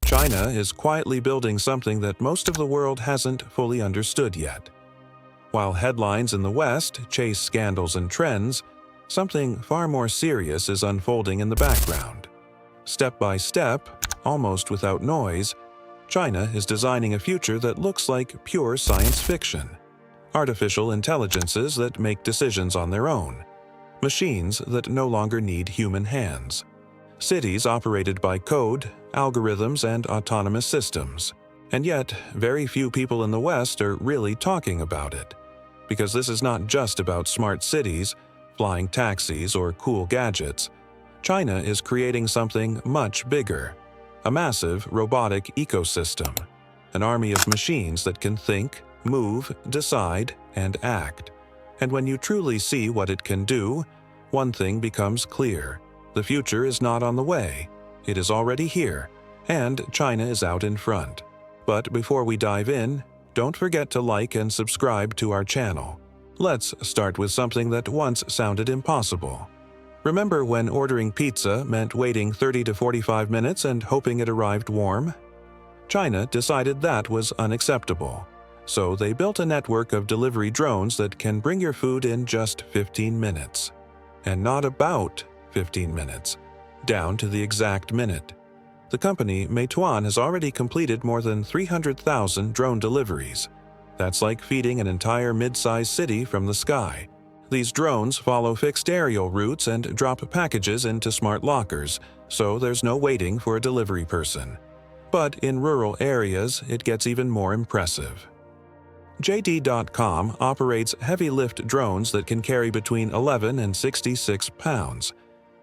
China is quietly building something that most of the world hasn't fully understood yet. While headlines in the West chase scandals and trends, something far more serious is unfolding in the background. Step by step, almost without noise, China is designing a future that looks like pure science fiction. Artificial intelligences that make decisions on their own. Machines that no longer need human hands. Cities operated by code, algorithms, and autonomous systems. And yet, very few people in the West are really talking about it. Because this is not just about smart cities, flying taxis, or cool gadgets. China is creating something much bigger. A massive robotic ecosystem. An army of machines that can think, move, decide, and act. And when you truly see what it can do, one thing becomes clear. The future is not on the way. It is already here, and China is out in front. But before we dive in, don't forget to like and subscribe to our channel. Let's start with something that once sounded impossible. Remember when ordering pizza meant waiting 30 to 45 minutes and hoping it arrived warm? China decided that was unacceptable. So they built a network of delivery drones that can bring your food in just 15 minutes. And not about 15 minutes, down to the exact minute. The company Meituan has already completed more than 300,000 drone deliveries. That's like feeding an entire mid-sized city from the sky. These drones follow fixed aerial routes and drop packages into smart lockers, so there's no waiting for a delivery person. But in rural areas, it gets even more impressive. JD.com operates heavy-lift drones that can carry between 11 and 66 pounds.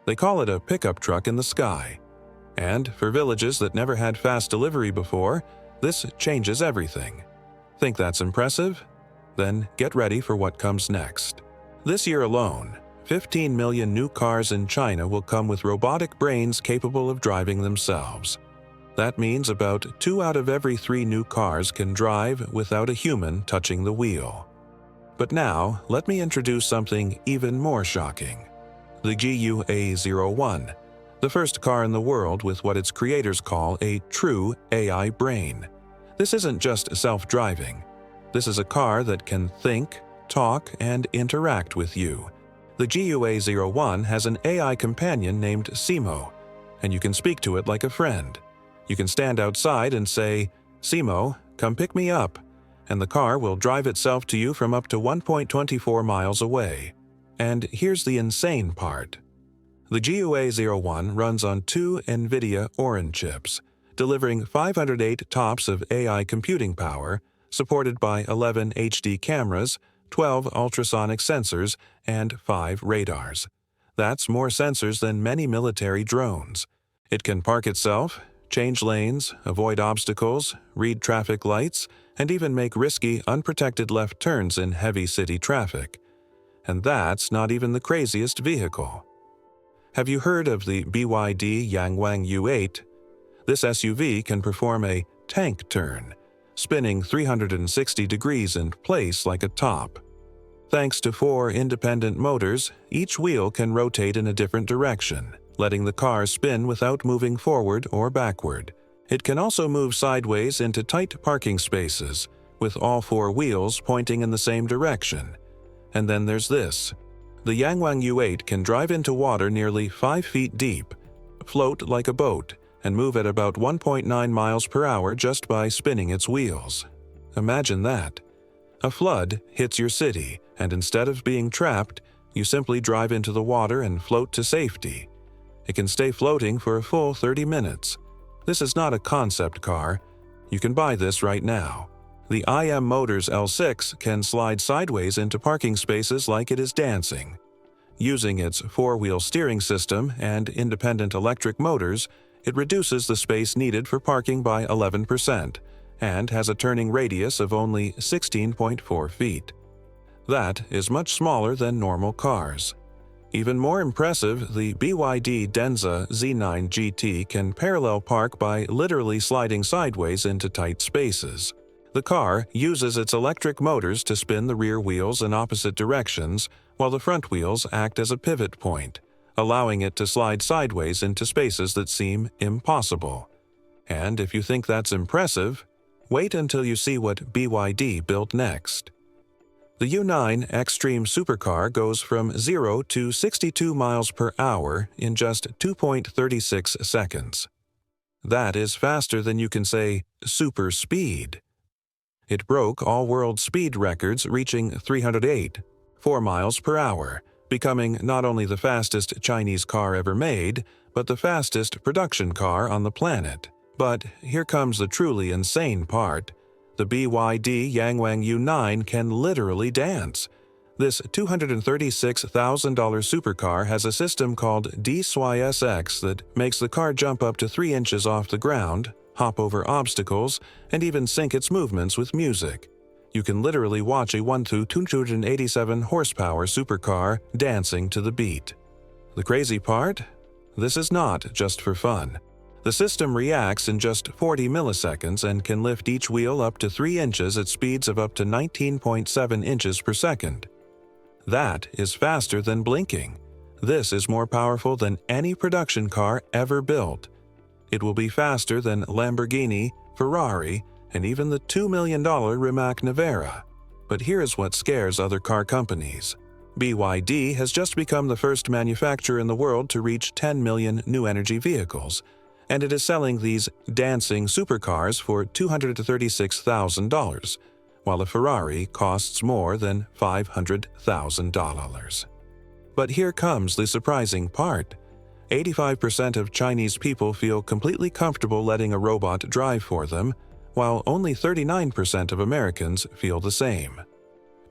They call it a pickup truck in the sky. And for villages that never had fast delivery before, this changes everything. Think that's impressive? Then get ready for what comes next. This year alone, 15 million new cars in China will come with robotic brains capable of driving themselves. That means about 2 out of every 3 new cars can drive without a human touching the wheel. But now, let me introduce something even more shocking. The GUA-01, the first car in the world with what its creators call a true AI brain. This isn't just self-driving. This is a car that can think, talk, and interact with you. The GUA-01 has an AI companion named Simo, and you can speak to it like a friend. You can stand outside and say, "Simo, come pick me up," and the car will drive itself to you from up to 1.24 miles away. And here's the insane part. The GUA-01 runs on 2 NVIDIA Orin chips, delivering 508 TOPS of AI computing power, supported by 11 HD cameras, 12 ultrasonic sensors, and 5 radars. That's more sensors than many military drones. It can park itself, change lanes, avoid obstacles, read traffic lights, and even make risky, unprotected left turns in heavy city traffic. And that's not even the craziest vehicle. Have you heard of the BYD Yangwang U8? This SUV can perform a tank turn, spinning 360 degrees in place like a top. Thanks to 4 independent motors, each wheel can rotate in a different direction, letting the car spin without moving forward or backward. It can also move sideways into tight parking spaces, with all 4 wheels pointing in the same direction. And then there's this. The Yangwang U8 can drive into water nearly 5 feet deep, float like a boat, and move at about 1.9 miles per hour just by spinning its wheels. Imagine that. A flood hits your city, and instead of being trapped, you simply drive into the water and float to safety. It can stay floating for a full 30 minutes. This is not a concept car. You can buy this right now. The IM Motors L6 can slide sideways into parking spaces like it is dancing. Using its 4-wheel steering system and independent electric motors, it reduces the space needed for parking by 11% and has a turning radius of only 16.4 feet. That is much smaller than normal cars. Even more impressive, the BYD Denza Z9 GT can parallel park by literally sliding sideways into tight spaces. The car uses its electric motors to spin the rear wheels in opposite directions, while the front wheels act as a pivot point, allowing it to slide sideways into spaces that seem impossible. And if you think that's impressive, wait until you see what BYD built next. The U9 Extreme Supercar goes from 0 to 62 miles per hour in just 2.36 seconds. That is faster than you can say super speed. It broke all world speed records, reaching 308, 4 miles per hour, becoming not only the fastest Chinese car ever made, but the fastest production car on the planet. But here comes the truly insane part. The BYD Yangwang U9 can literally dance. This $236,000 supercar has a system called DSYSX that makes the car jump up to 3 inches off the ground, hop over obstacles, and even sync its movements with music. You can literally watch a 287 horsepower supercar dancing to the beat. The crazy part? This is not just for fun. The system reacts in just 40 milliseconds and can lift each wheel up to 3 inches at speeds of up to 19.7 inches per second. That is faster than blinking. This is more powerful than any production car ever built. It will be faster than Lamborghini, Ferrari, and even the $2 million Rimac Nevera. But here's what scares other car companies. BYD has just become the first manufacturer in the world to reach 10 million new energy vehicles, and it is selling these dancing supercars for $236,000, while a Ferrari costs more than $500,000. But here comes the surprising part. 85% of Chinese people feel completely comfortable letting a robot drive for them, while only 39% of Americans feel the same.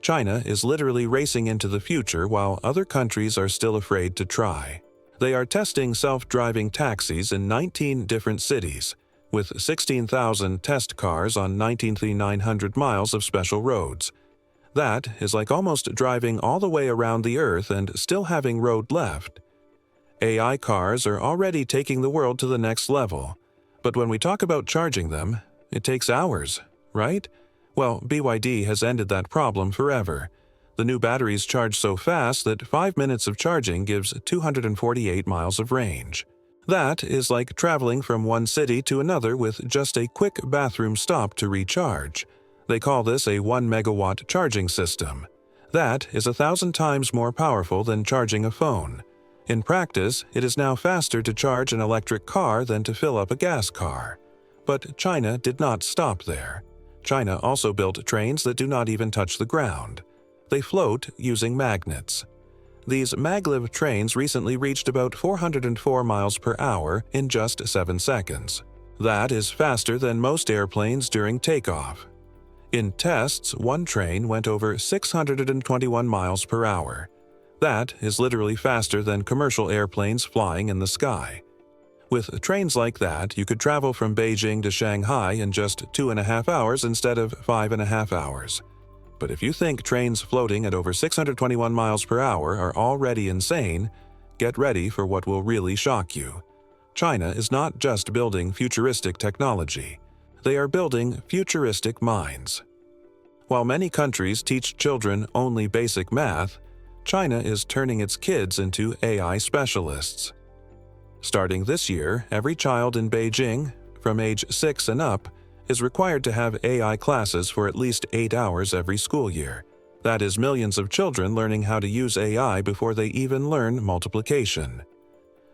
China is literally racing into the future while other countries are still afraid to try. They are testing self-driving taxis in 19 different cities, with 16,000 test cars on 19,900 miles of special roads. That is like almost driving all the way around the Earth and still having road left. AI cars are already taking the world to the next level, but when we talk about charging them, it takes hours, right? Well, BYD has ended that problem forever. The new batteries charge so fast that 5 minutes of charging gives 248 miles of range. That is like traveling from one city to another with just a quick bathroom stop to recharge. They call this a 1 megawatt charging system. That is 1,000 times more powerful than charging a phone. In practice, it is now faster to charge an electric car than to fill up a gas car. But China did not stop there. China also built trains that do not even touch the ground. They float using magnets. These maglev trains recently reached about 404 miles per hour in just 7 seconds. That is faster than most airplanes during takeoff. In tests, one train went over 621 miles per hour. That is literally faster than commercial airplanes flying in the sky. With trains like that, you could travel from Beijing to Shanghai in just 2.5 hours instead of 5.5 hours. But if you think trains floating at over 621 miles per hour are already insane, get ready for what will really shock you. China is not just building futuristic technology. They are building futuristic minds. While many countries teach children only basic math, China is turning its kids into AI specialists. Starting this year, every child in Beijing, from age 6 and up, is required to have AI classes for at least 8 hours every school year. That is millions of children learning how to use AI before they even learn multiplication.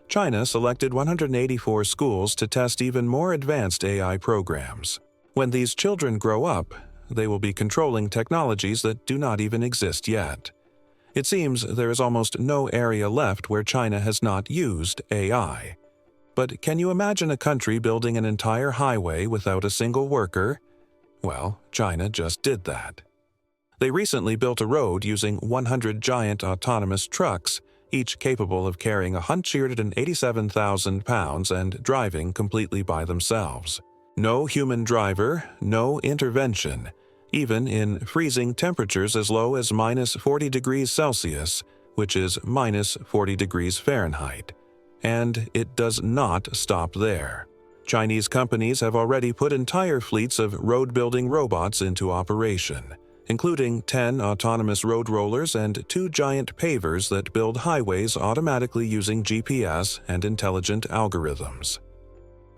China selected 184 schools to test even more advanced AI programs. When these children grow up, they will be controlling technologies that do not even exist yet. It seems there is almost no area left where China has not used AI. But can you imagine a country building an entire highway without a single worker? Well, China just did that. They recently built a road using 100 giant autonomous trucks, each capable of carrying 187,000 pounds and driving completely by themselves. No human driver, no intervention, even in freezing temperatures as low as minus 40 degrees Celsius, which is minus 40 degrees Fahrenheit. And it does not stop there. Chinese companies have already put entire fleets of road-building robots into operation, including 10 autonomous road rollers and 2 giant pavers that build highways automatically using GPS and intelligent algorithms.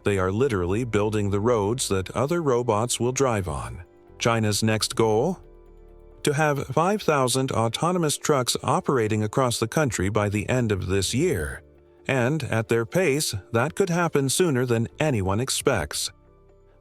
They are literally building the roads that other robots will drive on. China's next goal? To have 5,000 autonomous trucks operating across the country by the end of this year. And at their pace, that could happen sooner than anyone expects.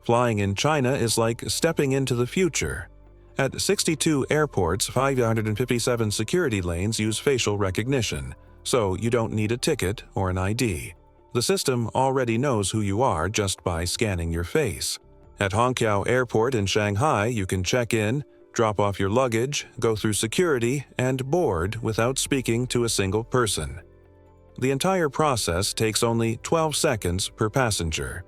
Flying in China is like stepping into the future. At 62 airports, 557 security lanes use facial recognition, so you don't need a ticket or an ID. The system already knows who you are just by scanning your face. At Hongqiao Airport in Shanghai, you can check in, drop off your luggage, go through security, and board without speaking to a single person. The entire process takes only 12 seconds per passenger.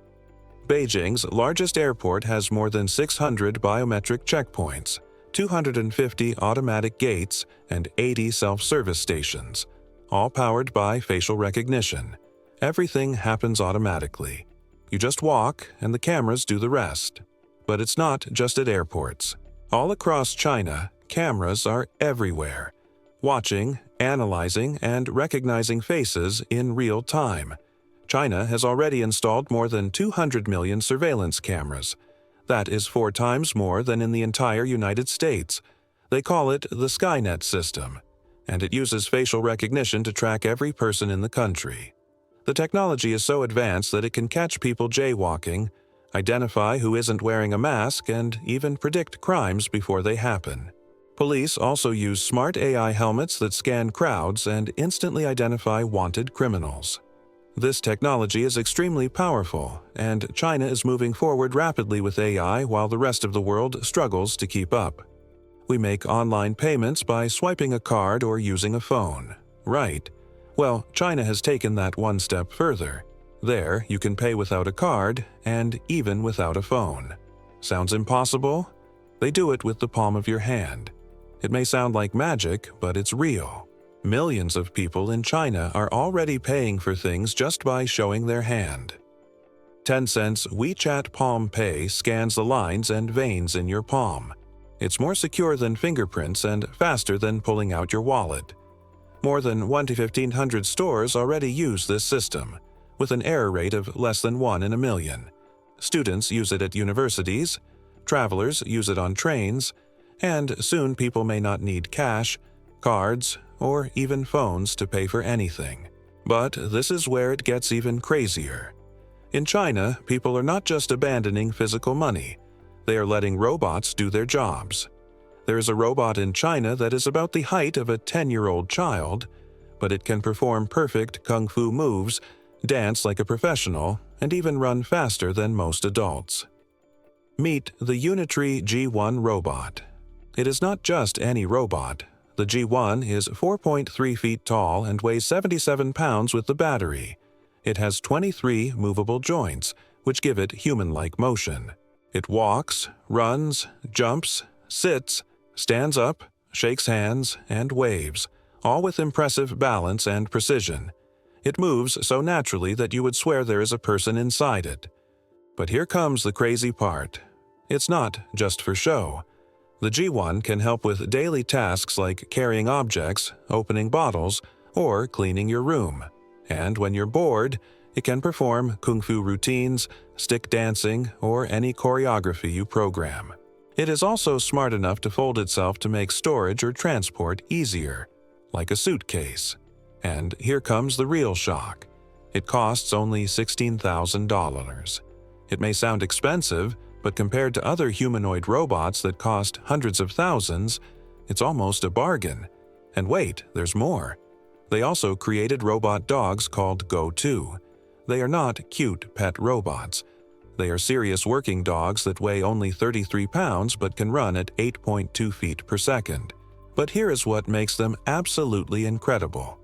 Beijing's largest airport has more than 600 biometric checkpoints, 250 automatic gates, and 80 self-service stations, all powered by facial recognition. Everything happens automatically. You just walk, and the cameras do the rest. But it's not just at airports. All across China, cameras are everywhere, watching, analyzing, and recognizing faces in real time. China has already installed more than 200 million surveillance cameras. That is 4 times more than in the entire United States. They call it the Skynet system, and it uses facial recognition to track every person in the country. The technology is so advanced that it can catch people jaywalking, identify who isn't wearing a mask, and even predict crimes before they happen. Police also use smart AI helmets that scan crowds and instantly identify wanted criminals. This technology is extremely powerful, and China is moving forward rapidly with AI while the rest of the world struggles to keep up. We make online payments by swiping a card or using a phone, right? Well, China has taken that one step further. There, you can pay without a card and even without a phone. Sounds impossible? They do it with the palm of your hand. It may sound like magic, but it's real. Millions of people in China are already paying for things just by showing their hand. Tencent's WeChat Palm Pay scans the lines and veins in your palm. It's more secure than fingerprints and faster than pulling out your wallet. More than 1,500 stores already use this system, with an error rate of less than 1 in a million. Students use it at universities, travelers use it on trains, and soon people may not need cash, cards, or even phones to pay for anything. But this is where it gets even crazier. In China, people are not just abandoning physical money, they are letting robots do their jobs. There is a robot in China that is about the height of a 10-year-old child, but it can perform perfect kung fu moves, dance like a professional, and even run faster than most adults. Meet the Unitree G1 robot. It is not just any robot. The G1 is 4.3 feet tall and weighs 77 pounds with the battery. It has 23 movable joints, which give it human-like motion. It walks, runs, jumps, sits, stands up, shakes hands, and waves, all with impressive balance and precision. It moves so naturally that you would swear there is a person inside it. But here comes the crazy part. It's not just for show. The G1 can help with daily tasks like carrying objects, opening bottles, or cleaning your room. And when you're bored, it can perform kung fu routines, stick dancing, or any choreography you program. It is also smart enough to fold itself to make storage or transport easier, like a suitcase. And here comes the real shock. It costs only $16,000. It may sound expensive, but compared to other humanoid robots that cost hundreds of thousands, it's almost a bargain. And wait, there's more. They also created robot dogs called Go2. They are not cute pet robots. They are serious working dogs that weigh only 33 pounds but can run at 8.2 feet per second. But here is what makes them absolutely incredible.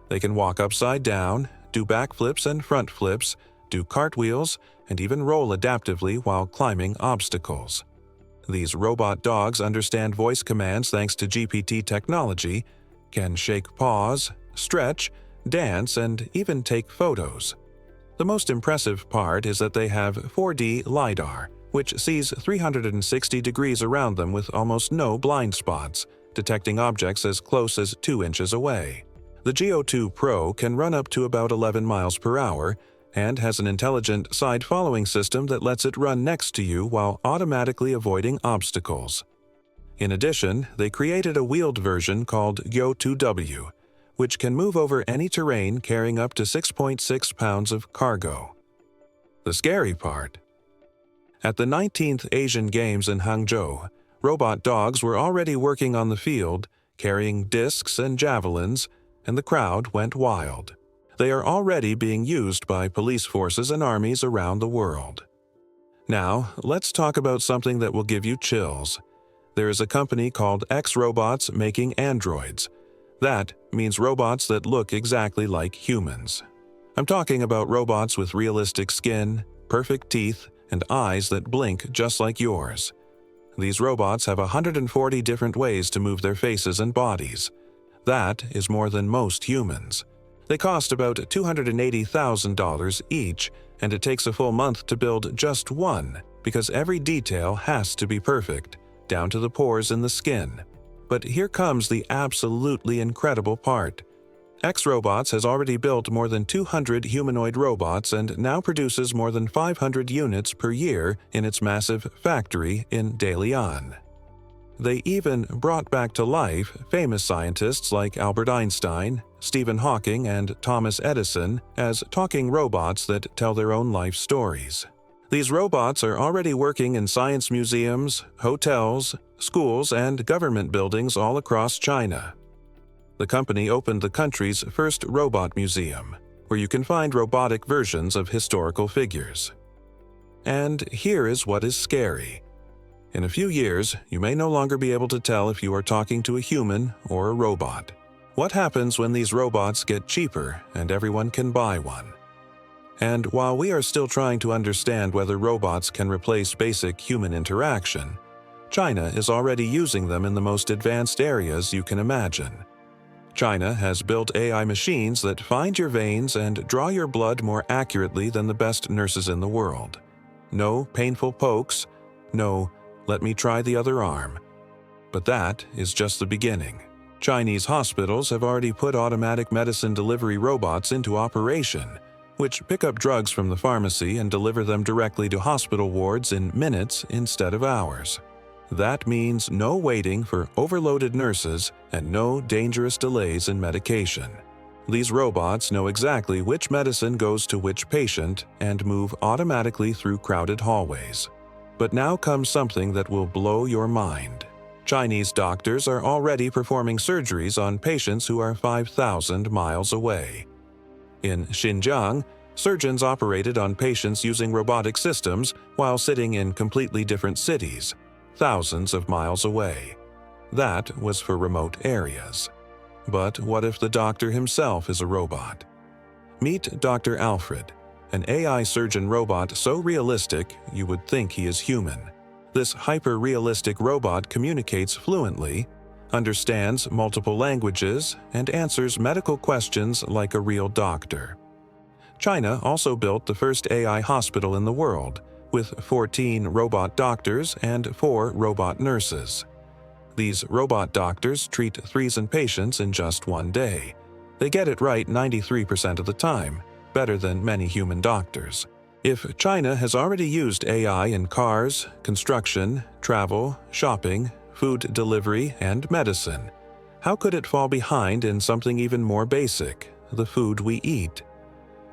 They can walk upside down, do backflips and front flips, do cartwheels, and even roll adaptively while climbing obstacles. These robot dogs understand voice commands thanks to GPT technology, can shake paws, stretch, dance, and even take photos. The most impressive part is that they have 4D LiDAR, which sees 360 degrees around them with almost no blind spots, detecting objects as close as 2 inches away. The Go2 Pro can run up to about 11 miles per hour, and has an intelligent side-following system that lets it run next to you while automatically avoiding obstacles. In addition, they created a wheeled version called Yo2W, which can move over any terrain carrying up to 6.6 pounds of cargo. The scary part: at the 19th Asian Games in Hangzhou, robot dogs were already working on the field, carrying discs and javelins, and the crowd went wild. They are already being used by police forces and armies around the world. Now, let's talk about something that will give you chills. There is a company called X-Robots making androids. That means robots that look exactly like humans. I'm talking about robots with realistic skin, perfect teeth, and eyes that blink just like yours. These robots have 140 different ways to move their faces and bodies. That is more than most humans. They cost about $280,000 each, and it takes a full month to build just one because every detail has to be perfect, down to the pores in the skin. But here comes the absolutely incredible part. X-Robots has already built more than 200 humanoid robots and now produces more than 500 units per year in its massive factory in Dalian. They even brought back to life famous scientists like Albert Einstein, Stephen Hawking, and Thomas Edison as talking robots that tell their own life stories. These robots are already working in science museums, hotels, schools, and government buildings all across China. The company opened the country's first robot museum, where you can find robotic versions of historical figures. And here is what is scary. In a few years, you may no longer be able to tell if you are talking to a human or a robot. What happens when these robots get cheaper and everyone can buy one? And while we are still trying to understand whether robots can replace basic human interaction, China is already using them in the most advanced areas you can imagine. China has built AI machines that find your veins and draw your blood more accurately than the best nurses in the world. No painful pokes, no "let me try the other arm." But that is just the beginning. Chinese hospitals have already put automatic medicine delivery robots into operation, which pick up drugs from the pharmacy and deliver them directly to hospital wards in minutes instead of hours. That means no waiting for overloaded nurses and no dangerous delays in medication. These robots know exactly which medicine goes to which patient and move automatically through crowded hallways. But now comes something that will blow your mind. Chinese doctors are already performing surgeries on patients who are 5,000 miles away. In Xinjiang, surgeons operated on patients using robotic systems while sitting in completely different cities, thousands of miles away. That was for remote areas. But what if the doctor himself is a robot? Meet Dr. Alfred, an AI surgeon robot so realistic you would think he is human. This hyper-realistic robot communicates fluently, understands multiple languages, and answers medical questions like a real doctor. China also built the first AI hospital in the world, with 14 robot doctors and 4 robot nurses. These robot doctors treat 3 patients in just one day. They get it right 93% of the time, better than many human doctors. If China has already used AI in cars, construction, travel, shopping, food delivery, and medicine, how could it fall behind in something even more basic, the food we eat?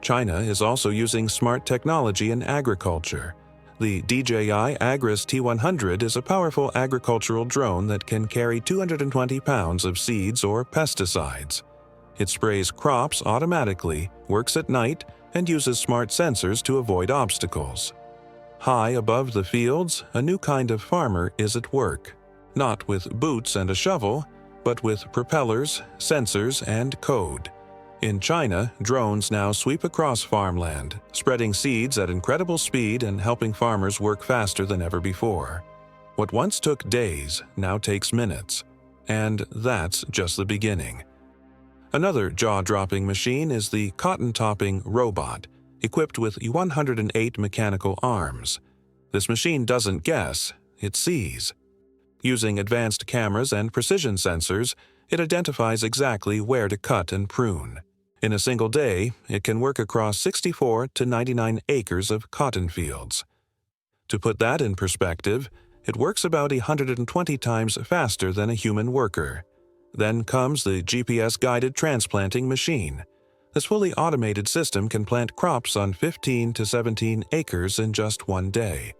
China is also using smart technology in agriculture. The DJI Agris T100 is a powerful agricultural drone that can carry 220 pounds of seeds or pesticides. It sprays crops automatically, works at night, and uses smart sensors to avoid obstacles. High above the fields, a new kind of farmer is at work. Not with boots and a shovel, but with propellers, sensors, and code. In China, drones now sweep across farmland, spreading seeds at incredible speed and helping farmers work faster than ever before. What once took days now takes minutes. And that's just the beginning. Another jaw-dropping machine is the cotton-topping robot, equipped with 108 mechanical arms. This machine doesn't guess, it sees. Using advanced cameras and precision sensors, it identifies exactly where to cut and prune. In a single day, it can work across 64 to 99 acres of cotton fields. To put that in perspective, it works about 120 times faster than a human worker. Then comes the GPS-guided transplanting machine. This fully automated system can plant crops on 15 to 17 acres in just one day.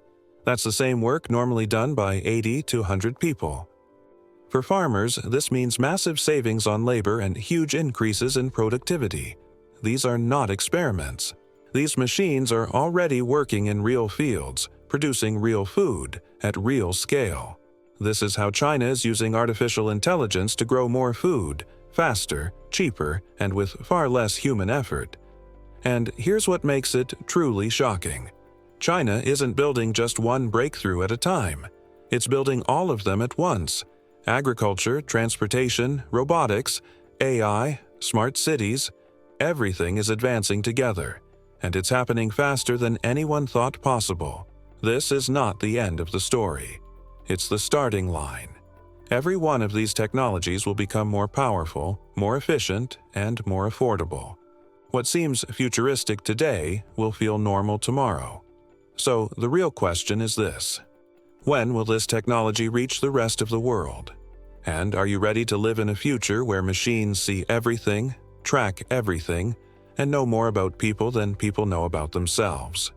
That's the same work normally done by 80 to 100 people. For farmers, this means massive savings on labor and huge increases in productivity. These are not experiments. These machines are already working in real fields, producing real food at real scale. This is how China is using artificial intelligence to grow more food, faster, cheaper, and with far less human effort. And here's what makes it truly shocking. China isn't building just one breakthrough at a time. It's building all of them at once. Agriculture, transportation, robotics, AI, smart cities, everything is advancing together, and it's happening faster than anyone thought possible. This is not the end of the story. It's the starting line. Every one of these technologies will become more powerful, more efficient, and more affordable. What seems futuristic today will feel normal tomorrow. So the real question is this: when will this technology reach the rest of the world? And are you ready to live in a future where machines see everything, track everything, and know more about people than people know about themselves?